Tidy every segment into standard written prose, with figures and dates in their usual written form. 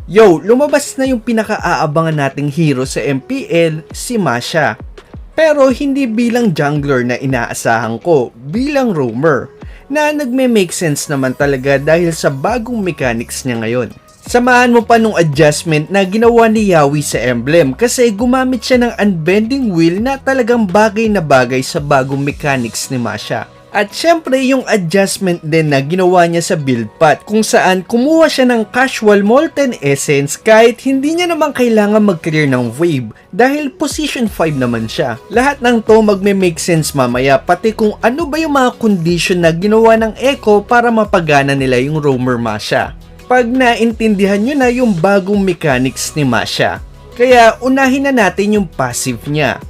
Yo, lumabas na yung pinaka-aabangan nating hero sa MPL, si Masha. Pero hindi bilang jungler na inaasahan ko, bilang roamer, na nagme-make sense naman talaga dahil sa bagong mechanics niya ngayon. Samahan mo pa nung adjustment na ginawa ni Yawi sa emblem kasi gumamit siya ng unbending wheel na talagang bagay na bagay sa bagong mechanics ni Masha. At syempre yung adjustment din na ginawa niya sa build path kung saan kumuha siya ng casual molten essence kahit hindi niya naman kailangan mag-clear ng wave dahil position 5 naman siya. Lahat ng to magme-make sense mamaya pati kung ano ba yung mga condition na ginawa ng Echo para mapagana nila yung roamer Masha. Pag naintindihan nyo na yung bagong mechanics ni Masha. Kaya unahin na natin yung passive niya.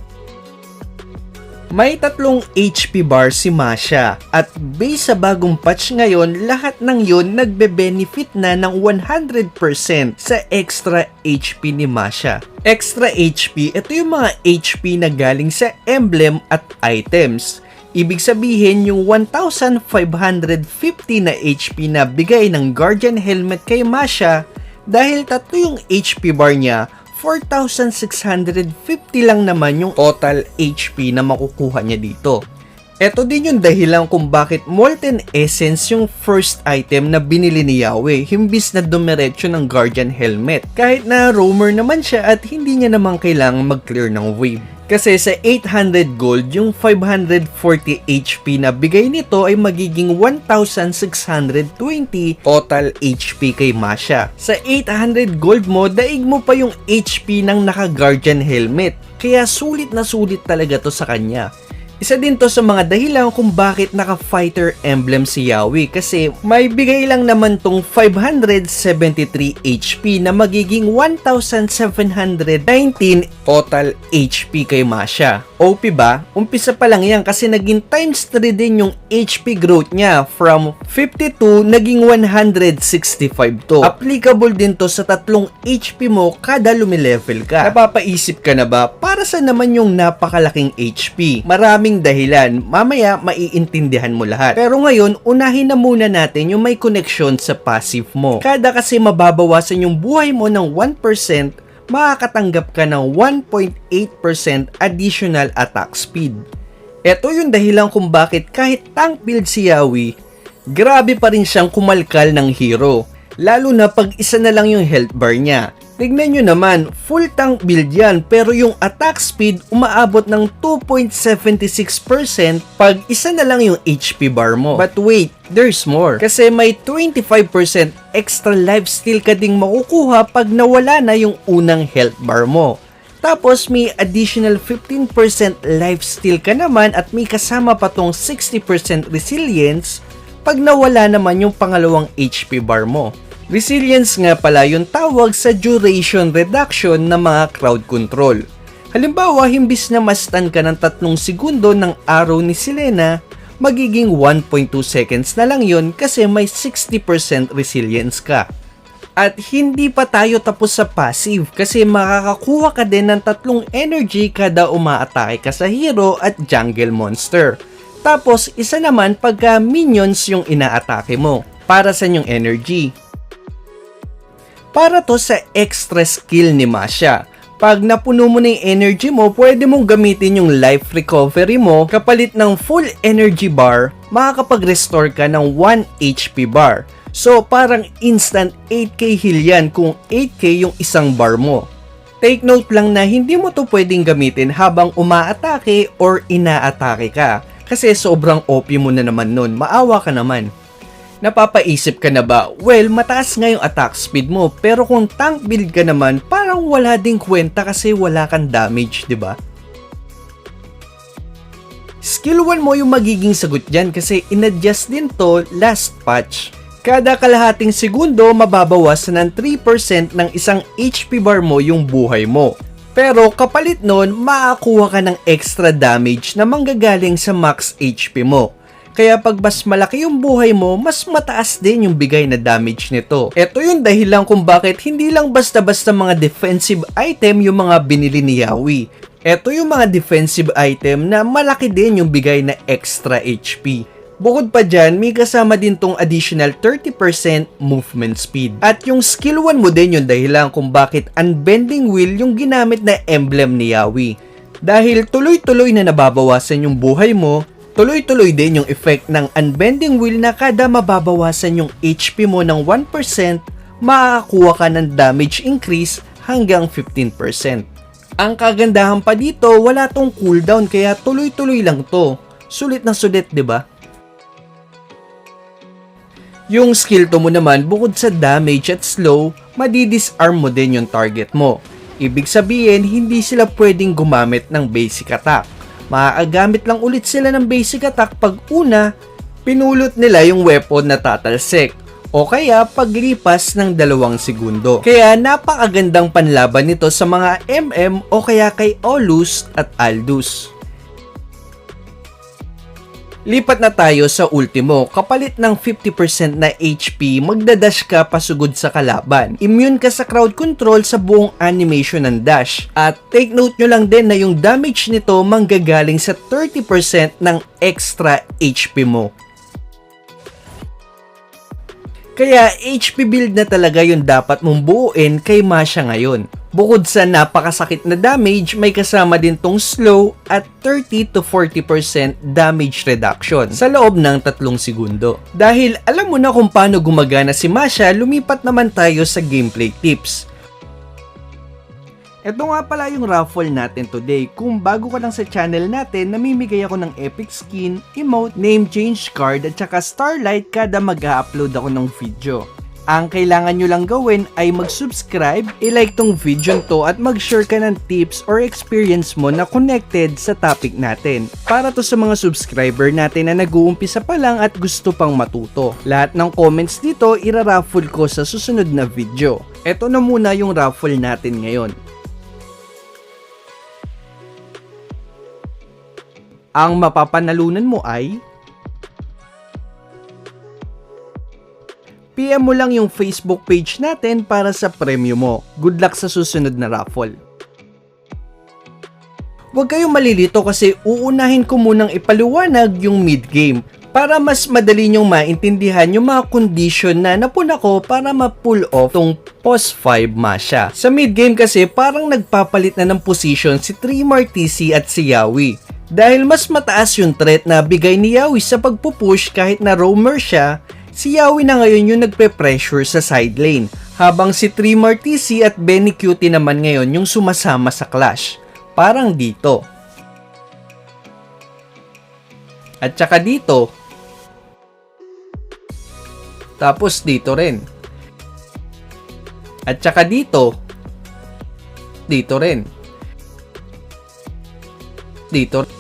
May 3 HP bar si Masha at base sa bagong patch ngayon, lahat ng yun nagbe-benefit na ng 100% sa extra HP ni Masha. Extra HP, ito yung mga HP na galing sa emblem at items. Ibig sabihin yung 1,550 na HP na bigay ng Guardian Helmet kay Masha dahil 3 yung HP bar niya, 4,650 lang naman yung total HP na makukuha niya dito. Ito din yung dahilan kung bakit Molten Essence yung first item na binili ni Yawi, himbis na dumiretso ng Guardian Helmet. Kahit na roamer naman siya at hindi niya naman kailangang mag-clear ng wave. Kasi sa 800 gold, yung 540 HP na bigay nito ay magiging 1,620 total HP kay Masha. Sa 800 gold mo, daig mo pa yung HP ng naka-Guardian Helmet. Kaya sulit na sulit talaga to sa kanya. Isa din to sa mga dahilan kung bakit naka-fighter emblem si Yawi kasi may bigay lang naman tong 573 HP na magiging 1,719 total HP kay Masha. OP ba? Umpisa pa lang yan kasi naging times 3 din yung HP growth niya from 52 naging 165 to. Applicable din to sa 3 HP mo kada lumilevel ka. Napapaisip ka na ba para sa naman yung napakalaking HP? Maraming dahilan, mamaya maiintindihan mo lahat. Pero ngayon, unahin na muna natin yung may connection sa passive mo. Kada kasi mababawasan yung buhay mo ng 1%, makakatanggap ka ng 1.8% additional attack speed. Ito yung dahilan kung bakit kahit tank build si Yawi, grabe pa rin siyang kumalkal ng hero. Lalo na pag isa na lang yung health bar niya. Tignan nyo naman, full tank build yan pero yung attack speed umaabot ng 2.76% pag isa na lang yung HP bar mo. But wait, there's more. Kasi may 25% extra lifesteal ka ding makukuha pag nawala na yung unang health bar mo. Tapos may additional 15% lifesteal ka naman at may kasama pa tong 60% resilience pag nawala naman yung pangalawang HP bar mo. Resilience nga pala yung tawag sa duration reduction ng mga crowd control. Halimbawa, himbis na ma-stun ka ng 3 segundo ng arrow ni Selena, magiging 1.2 seconds na lang yun kasi may 60% resilience ka. At hindi pa tayo tapos sa passive kasi makakakuha ka din ng 3 energy kada umaatake ka sa hero at jungle monster. Tapos, isa naman pagka minions yung inaatake mo. Para sa yung energy. Para to sa extra skill ni Masha. Pag napuno mo na yung energy mo, pwede mong gamitin yung life recovery mo kapalit ng full energy bar, makakapag-restore ka ng 1 HP bar. So parang instant 8k heal yan kung 8k yung isang bar mo. Take note lang na hindi mo to pwedeng gamitin habang umaatake or inaatake ka. Kasi sobrang OP mo na naman nun, maawa ka naman. Napapaisip ka na ba? Well, mataas nga yung attack speed mo, pero kung tank build ka naman, parang wala ding kwenta kasi wala kang damage, di ba? Skill 1 mo yung magiging sagot dyan kasi inadjust din to last patch. Kada kalahating segundo, mababawasan ng 3% ng isang HP bar mo yung buhay mo. Pero kapalit nun, makakuha ka ng extra damage na manggagaling sa max HP mo. Kaya pag mas malaki yung buhay mo, mas mataas din yung bigay na damage nito. Ito yung dahilan kung bakit hindi lang basta-basta mga defensive item yung mga binili ni Yawi. Ito yung mga defensive item na malaki din yung bigay na extra HP. Bukod pa dyan, may kasama din tong additional 30% movement speed. At yung skill 1 mo din yung dahilan kung bakit unbending wheel yung ginamit na emblem ni Yawi. Dahil tuloy-tuloy na nababawasan yung buhay mo, tuloy-tuloy din yung effect ng unbending wheel na kada mababawasan yung HP mo ng 1%, makakakuha ka ng damage increase hanggang 15%. Ang kagandahan pa dito, wala tong cooldown kaya tuloy-tuloy lang to. Sulit na sulit, 'di ba? Yung skill 2 mo naman, bukod sa damage at slow, madidisarm mo din yung target mo. Ibig sabihin, hindi sila pwedeng gumamit ng basic attack. Makakagamit lang ulit sila ng basic attack pag una, pinulot nila yung weapon na tatalsik. O kaya paglipas ng 2 segundo. Kaya napakagandang panlaban nito sa mga MM o kaya kay Aulus at Aldous. Lipat na tayo sa ultimo. Kapalit ng 50% na HP, magdadash ka pasugod sa kalaban. Immune ka sa crowd control sa buong animation ng dash. At take note nyo lang din na yung damage nito manggagaling sa 30% ng extra HP mo. Kaya HP build na talaga yung dapat mong buuin kay Masha ngayon. Bukod sa napakasakit na damage, may kasama din tong slow at 30 to 40% damage reduction sa loob ng 3 segundo. Dahil alam mo na kung paano gumagana si Masha, lumipat naman tayo sa gameplay tips. Ito nga pala yung raffle natin today. Kung bago ka lang sa channel natin, namimigay ako ng epic skin, emote, name change card at saka starlight kada mag-upload ako ng video. Ang kailangan nyo lang gawin ay mag-subscribe, i-like tong video to at mag-share ka ng tips or experience mo na connected sa topic natin. Para to sa mga subscriber natin na nag-uumpisa pa lang at gusto pang matuto. Lahat ng comments dito ira-raffle ko sa susunod na video. Ito na muna yung raffle natin ngayon. Ang mapapanalunan mo ay PM mo lang yung Facebook page natin para sa premyo mo. Good luck sa susunod na raffle. Huwag kayong malilito kasi uunahin ko munang ipaliwanag yung mid-game para mas madali nyong maintindihan yung mga condition na napuna ko para ma-pull off tong post 5 Masha. Sa mid-game kasi parang nagpapalit na ng position si Tremor TC at si Yawi. Dahil mas mataas yung threat na bigay ni Yawi sa pagpupush kahit na roamer siya, si Yawi na ngayon yung nagpe-pressure sa side lane, habang si Tremor TC at Benny Cutie naman ngayon yung sumasama sa clash. Parang dito. At saka dito. Tapos dito rin. At saka dito. Dito rin. Dito.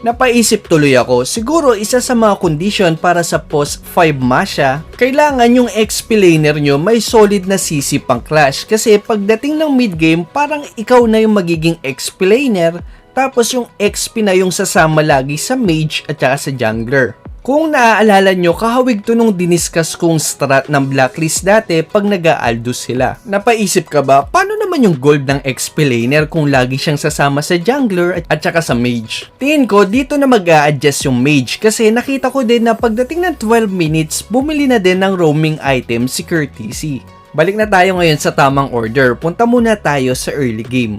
Napaisip tuloy ako, siguro isa sa mga condition para sa post 5 Masha, kailangan yung XP laner nyo may solid na CC pang clash kasi pagdating ng mid game parang ikaw na yung magiging XP laner tapos yung XP na yung sasama lagi sa mage at saka sa jungler. Kung naaalala nyo, kahawig to nung diniscuss kong strat ng blacklist dati pag nag-Aldous sila. Napaisip ka ba, paano naman yung gold ng XP laner kung lagi siyang sasama sa jungler at saka sa mage? Tingin ko, dito na mag-a-adjust yung mage kasi nakita ko din na pagdating ng 12 minutes, bumili na din ng roaming item si Courtesy. Balik na tayo ngayon sa tamang order, punta muna tayo sa early game.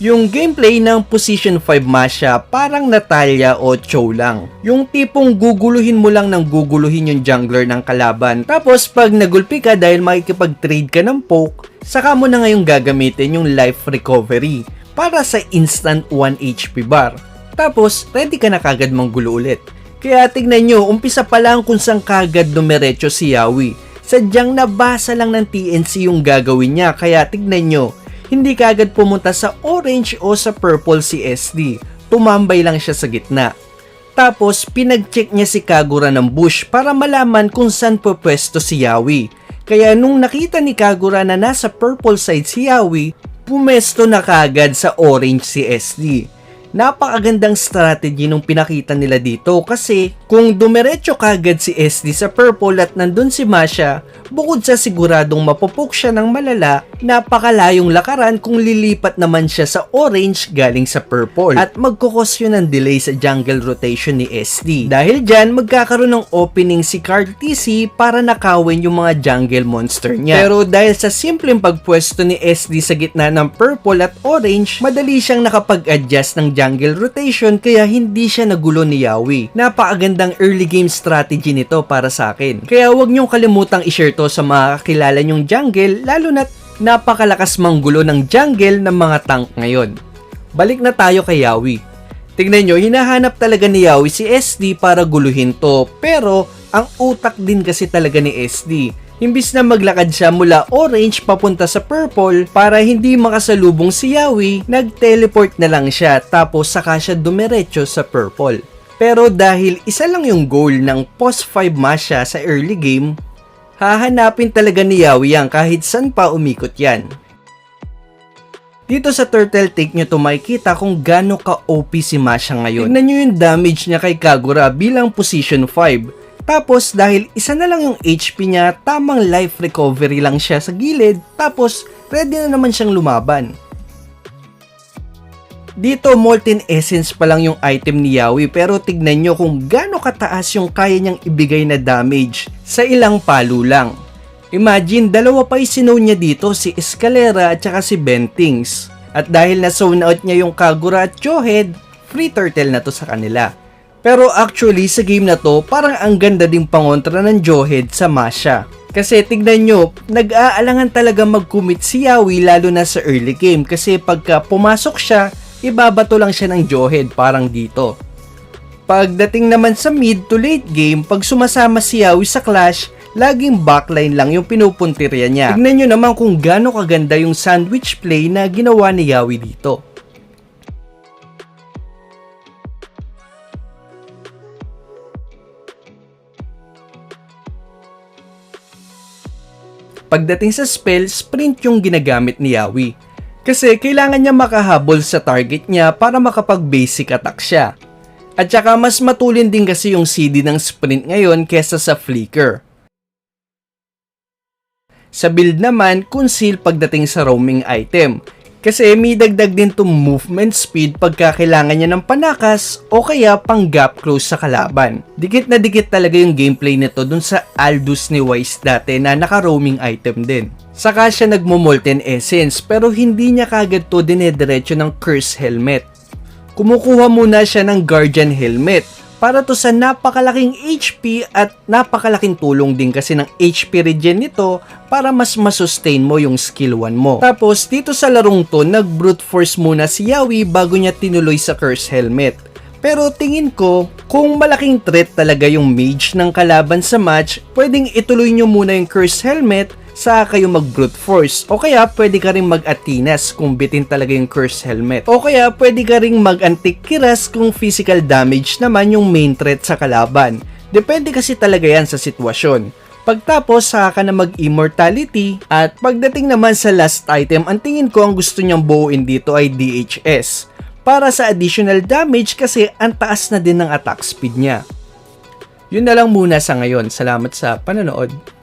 Yung gameplay ng Position 5 Masha parang Natalia o Cho lang. Yung tipong guguluhin mo lang ng guguluhin yung jungler ng kalaban. Tapos pag nagulpi ka dahil makikipag-trade ka ng poke, saka mo na ngayong gagamitin yung life recovery para sa instant 1 HP bar. Tapos ready ka na kagad manggulo ulit. Kaya tignan nyo, umpisa pa lang kung saan kagad dumiretso si Yawi. Sadyang nabasa lang ng TNC yung gagawin niya, kaya tignan nyo. Hindi kaagad pumunta sa orange o sa purple si SD. Tumambay lang siya sa gitna. Tapos, pinag-check niya si Kagura ng bush para malaman kung saan pupwesto si Yawi. Kaya nung nakita ni Kagura na nasa purple side si Yawi, pumesto na kaagad sa orange si SD. Napakagandang strategy nung pinakita nila dito kasi kung dumiretso kagad si SD sa purple at nandun si Masha, bukod sa siguradong mapupok siya ng malala, napakalayong lakaran kung lilipat naman siya sa orange galing sa purple at magkukos yun ng delay sa jungle rotation ni SD. Dahil dyan, magkakaroon ng opening si Card TC para nakawin yung mga jungle monster niya. Pero dahil sa simpleng pagpwesto ni SD sa gitna ng purple at orange, madali siyang nakapag-adjust ng jungle rotation kaya hindi siya nagulo ni Yawi. Napakagandang early game strategy nito para sa akin. Kaya huwag niyong kalimutang i-share to sa mga kakilala niyong jungle, lalo na't napakalakas manggulo ng jungle ng mga tank ngayon. Balik na tayo kay Yawi. Tignan nyo, hinahanap talaga ni Yawi si SD para guluhin to, pero ang utak din kasi talaga ni SD. Imbis na maglakad siya mula orange papunta sa purple para hindi makasalubong si Yawi, nag-teleport na lang siya tapos saka siya dumiretso sa purple. Pero dahil isa lang yung goal ng post 5 Masha sa early game, hahanapin talaga ni Yawi yan kahit saan pa umikot yan. Dito sa turtle take nyo to makikita kung gaano ka-OP si Masha ngayon. Tignan nyo yung damage niya kay Kagura bilang position 5. Tapos dahil isa na lang yung HP niya, tamang life recovery lang siya sa gilid, tapos ready na naman siyang lumaban. Dito molten essence pa lang yung item ni Yawi, pero tignan nyo kung gaano kataas yung kaya niyang ibigay na damage sa ilang palo lang. Imagine, dalawa pa isinaw niya dito, si Escalera at saka si Bentings. At dahil na zone out niya yung Kagura at Johead, free turtle na to sa kanila. Pero actually sa game na to, parang ang ganda ding pangontra ng Johead sa Masha. Kasi tignan nyo, nag-aalangan talaga mag-commit si Yawi lalo na sa early game kasi pagka pumasok siya, ibabato lang siya ng Johead parang dito. Pagdating naman sa mid to late game, pag sumasama si Yawi sa clash, laging backline lang yung pinupuntirya niya. Tignan nyo naman kung gaano kaganda yung sandwich play na ginawa ni Yawi dito. Pagdating sa spell, sprint yung ginagamit ni Yawi. Kasi kailangan niya makahabol sa target niya para makapag-basic attack siya. At saka mas matulin din kasi yung CD ng sprint ngayon kesa sa flicker. Sa build naman, conceal pagdating sa roaming item. Kasi may dagdag din to movement speed pagka kailangan niya ng panakas o kaya pang gap close sa kalaban. Dikit na dikit talaga yung gameplay nito dun sa Aldous ni Wise dati na naka-roaming item din. Saka siya nagmo-molten essence pero hindi niya kagad to dinediretso ng curse helmet. Kumukuha muna siya ng guardian helmet para to sa napakalaking HP at napakalaking tulong din kasi ng HP regen nito para mas masustain mo yung skill 1 mo. Tapos dito sa larong to, nag-brute force muna si Yawi bago niya tinuloy sa curse helmet. Pero tingin ko, kung malaking threat talaga yung mage ng kalaban sa match, pwedeng ituloy nyo muna yung curse helmet sa kayo mag-brute force. O kaya pwede ka rin mag-Atinas kung bitin talaga yung curse helmet. O kaya pwede ka rin mag-Antique Kiras kung physical damage naman yung main threat sa kalaban. Depende kasi talaga yan sa sitwasyon. Pagtapos saka ka na mag-immortality at pagdating naman sa last item, ang tingin ko ang gusto niyang buuin dito ay DHS. Para sa additional damage kasi ang taas na din ng attack speed niya. Yun na lang muna sa ngayon. Salamat sa panonood.